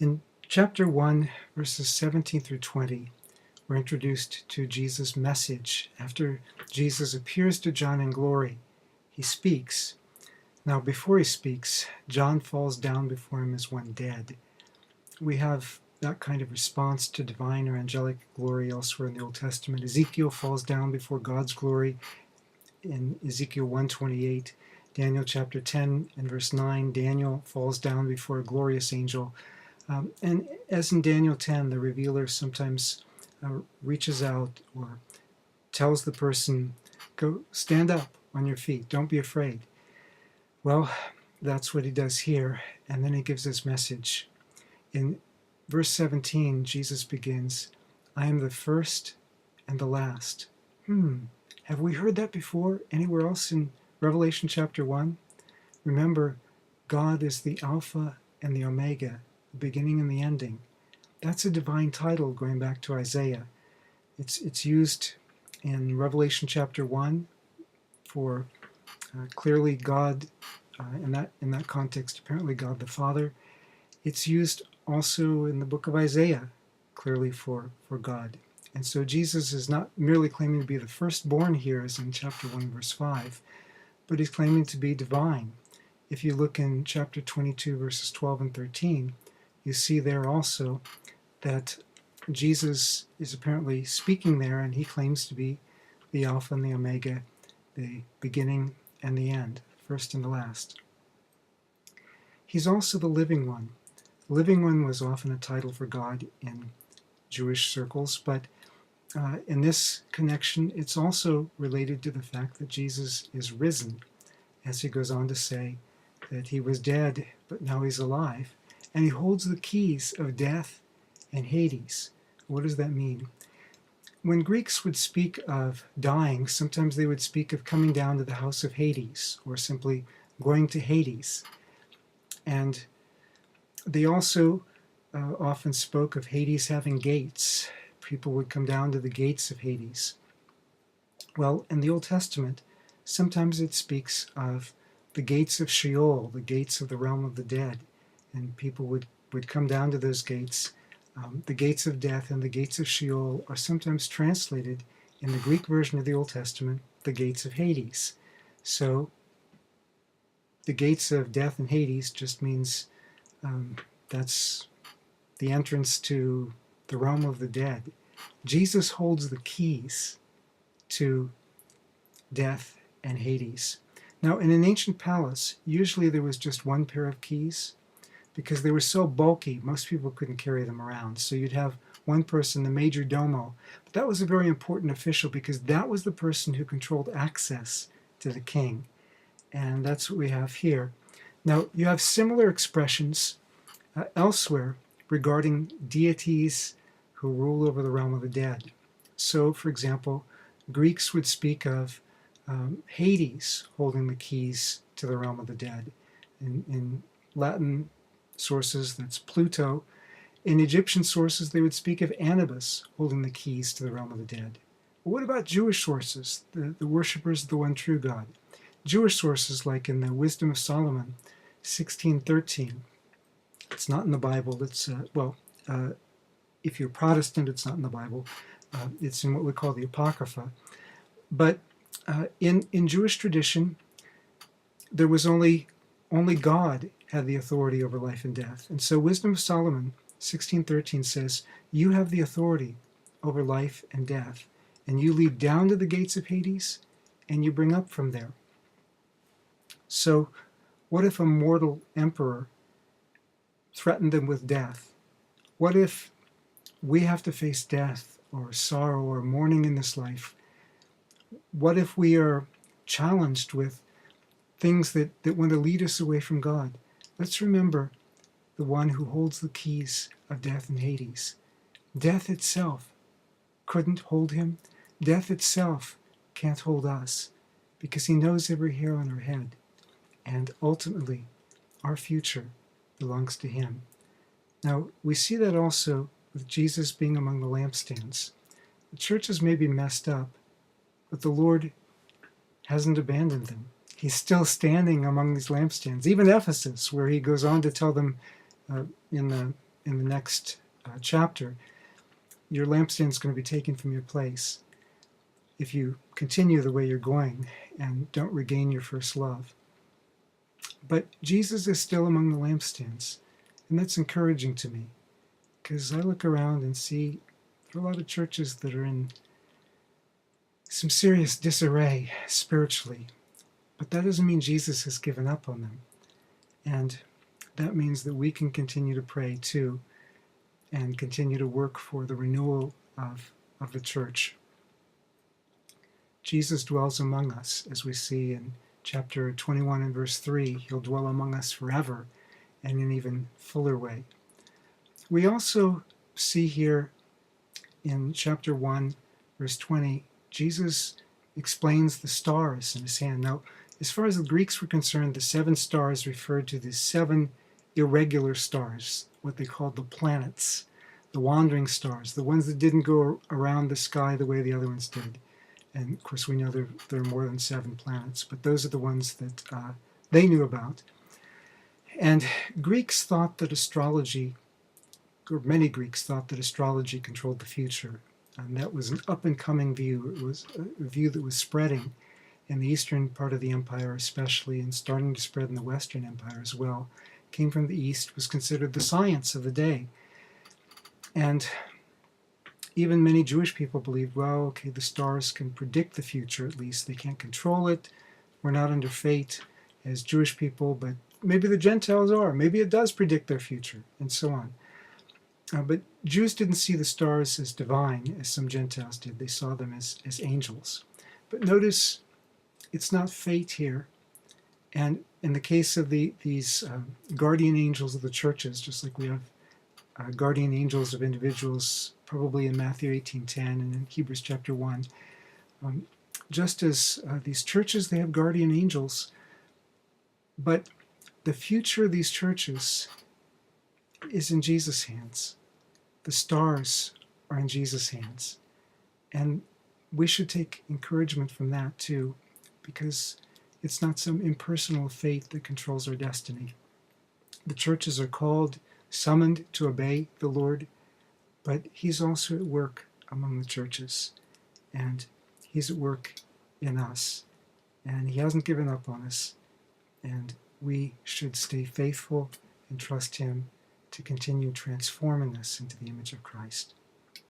In chapter 1, verses 17 through 20, we're introduced to Jesus' message. After Jesus appears to John in glory, he speaks. Now, before he speaks, John falls down before him as one dead. We have that kind of response to divine or angelic glory elsewhere in the Old Testament. Ezekiel falls down before God's glory in Ezekiel 1:28. Daniel chapter 10 and verse 9, Daniel falls down before a glorious angel. And as in Daniel 10, the revealer sometimes reaches out or tells the person, go stand up on your feet, don't be afraid. Well, that's what he does here, and then he gives his message. In verse 17, Jesus begins, I am the first and the last. Have we heard that before anywhere else in Revelation chapter 1? Remember, God is the Alpha and the Omega, the beginning and the ending. That's a divine title going back to Isaiah. It's used in Revelation chapter 1 for clearly God, in that context, apparently God the Father. It's used also in the book of Isaiah, clearly for God. And so Jesus is not merely claiming to be the firstborn here, as in chapter 1, verse 5, but he's claiming to be divine. If you look in chapter 22, verses 12 and 13, you see there also that Jesus is apparently speaking there, and he claims to be the Alpha and the Omega, the beginning and the end, first and the last. He's also the living one. The living one was often a title for God in Jewish circles, but in this connection, it's also related to the fact that Jesus is risen, as he goes on to say that he was dead, but now he's alive, and he holds the keys of death and Hades. What does that mean? When Greeks would speak of dying, sometimes they would speak of coming down to the house of Hades, or simply going to Hades. And they also often spoke of Hades having gates. People would come down to the gates of Hades. Well, in the Old Testament, sometimes it speaks of the gates of Sheol, the gates of the realm of the dead, and people would come down to those gates. The gates of death and the gates of Sheol are sometimes translated in the Greek version of the Old Testament, the gates of Hades. So the gates of death and Hades just means that's the entrance to the realm of the dead. Jesus holds the keys to death and Hades. Now, in an ancient palace, usually there was just one pair of keys because they were so bulky, most people couldn't carry them around. So you'd have one person, the major domo. But that was a very important official because that was the person who controlled access to the king. And that's what we have here. Now, you have similar expressions elsewhere regarding deities who rule over the realm of the dead. So, for example, Greeks would speak of Hades holding the keys to the realm of the dead. In Latin sources, that's Pluto. In Egyptian sources, they would speak of Anubis holding the keys to the realm of the dead. But what about Jewish sources, the worshippers of the one true God? Jewish sources, like in the Wisdom of Solomon, 16:13. It's not in the Bible. It's, if you're Protestant, it's not in the Bible. It's in what we call the Apocrypha. But in Jewish tradition, there was only God had the authority over life and death. And so Wisdom of Solomon 16:13 says, you have the authority over life and death, and you lead down to the gates of Hades, and you bring up from there. So what if a mortal emperor threatened them with death? What if we have to face death or sorrow or mourning in this life? What if we are challenged with things that want to lead us away from God? Let's remember the one who holds the keys of death and Hades. Death itself couldn't hold him. Death itself can't hold us because he knows every hair on our head. And ultimately, our future belongs to him. Now, we see that also with Jesus being among the lampstands. The churches may be messed up, but the Lord hasn't abandoned them. He's still standing among these lampstands. Even Ephesus, where he goes on to tell them in the in the next chapter, your lampstand is going to be taken from your place if you continue the way you're going and don't regain your first love. But Jesus is still among the lampstands, and that's encouraging to me, because I look around and see there are a lot of churches that are in some serious disarray spiritually, but that doesn't mean Jesus has given up on them. And that means that we can continue to pray too, and continue to work for the renewal of the church. Jesus dwells among us, as we see in chapter 21 and verse 3. He'll dwell among us forever and in an even fuller way. We also see here in chapter 1, verse 20, Jesus explains the stars in his hand. Now, as far as the Greeks were concerned, the 7 stars referred to the 7 irregular stars, what they called the planets, the wandering stars, the ones that didn't go around the sky the way the other ones did. And of course, we know there are more than 7 planets, but those are the ones that they knew about. And Greeks thought that astrology, or many Greeks thought that astrology controlled the future. And that was an up-and-coming view. It was a view that was spreading in the eastern part of the empire especially, and starting to spread in the western empire as well. Came from the east, was considered the science of the day. And even many Jewish people believed, well, okay, the stars can predict the future at least. They can't control it. We're not under fate as Jewish people, but maybe the Gentiles are. Maybe it does predict their future, and so on. But Jews didn't see the stars as divine, as some Gentiles did. They saw them as angels. But notice, it's not fate here. And in the case of these guardian angels of the churches, just like we have guardian angels of individuals, probably in Matthew 18:10 and in Hebrews chapter 1, just as these churches, they have guardian angels, but the future of these churches is in Jesus' hands. The stars are in Jesus' hands. And we should take encouragement from that too, because it's not some impersonal fate that controls our destiny. The churches are called, summoned to obey the Lord, but he's also at work among the churches, and he's at work in us, and he hasn't given up on us, and we should stay faithful and trust him to continue transforming us into the image of Christ.